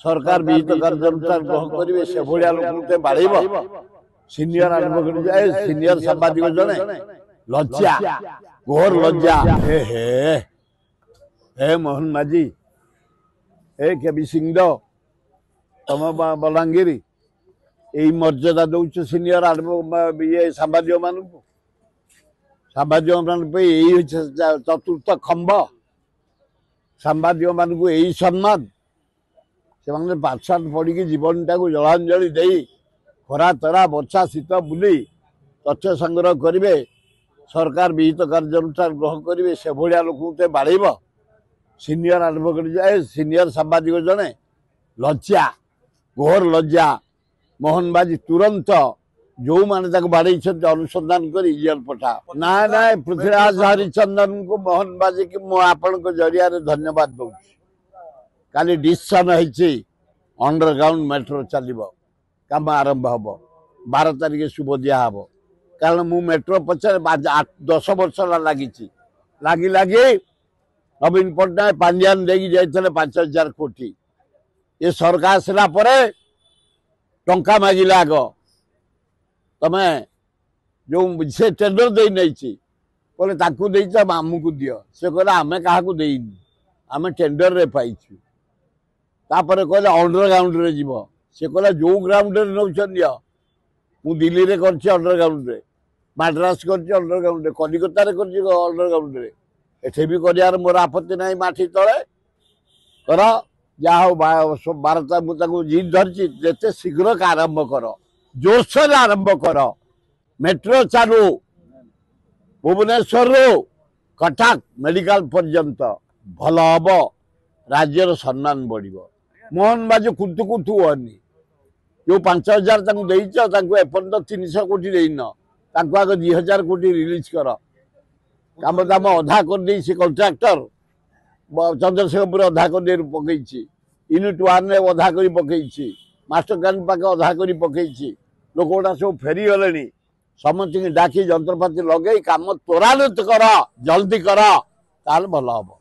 सरकार विहित कार्यानुसार ग्रहण करेंगे से भाया लोक बाड़ब सिनियर आडभोकेट जाए सिनियर सांबादिक जड़े लज्जा घोर लज्जा हे हे हे मोहन माझी हे केबी सिंह तुम बलांगीर यही मर्यादा दौच सिनियर ये सांबादिक मान सांबादिक मान यही चतुर्थ खंब सांबादिक मान यही सम्मान से पाठशाठ पढ़ी जीवनटा को जलांजलि दे खरा तरा वर्षा शीत बुली तथ्य संग्रह करेंगे सरकार विहित कार्यानुसार ग्रहण करेंगे से भाया लोक बाड़ब सिनियर आडभोकेट जाए सिनियर सांबादिक जड़े लज्जा घोर लज्जा मोहन बाजी तुरंत जो मैंने बाड़े अनुसंधान कर जेल पठा ना ना पृथ्वीराज हरिचंदन को मोहन बाजी की मुझे जरिया धन्यवाद दूँ काली डिसीजन है अंडरग्राउंड मेट्रो चलो कम आरंभ हम 12 तारिख शुभ दिहब कारण मु मेट्रो पचार 10 वर्ष लगी लगी लगी नवीन पट्टनायक पांड्यान देकी जाते 5,000 कोटी ये सरकार आसला टंका मागिले आग तमे जो से टेंडर दे नहीं कहले आमको दियो से कहला आमे क्या देनी आमे टेंडर रे पाइछु तापर कहले अंडरग्राउंड रे जीव से कहला जो ग्राउंड रे नौछन दियो मु दिल्ली रे करछि अंडरग्राउंड रे मद्रास करछि अंडरग्राउंड रे कलिकता रे करछि अंडरग्राउंड रे एठे भी करियार मोर आपत्ति नहीं माठी तले कर जा हो 12टा मुझे जीत धरची जिते शीघ्र का आरंभ कर जोरसोर आरंभ कर मेट्रो चालू भुवनेश्वर कटक मेडिकल पर्यंत भल हम राज्यर सम्मान बढ़ मोहन बाजू कुंतु कुंतु हनी जो 5,000 देच एपर्यंत 300 कोटी देन आगे 2,000 कोटी रिलीज कर काम दाम अधा कर से कंट्राक्टर चंद्रशेखरपुर अधा कर पकई यूनिट 1 रे अधा कर पकई मास्टर प्लान पाखे अधा कर पकई लोक गुड़ा सब फेरीगले समस्त डाकी जंत्रपाति लगे कम त्वरान्वित कर जल्दी कर ताल भल हम।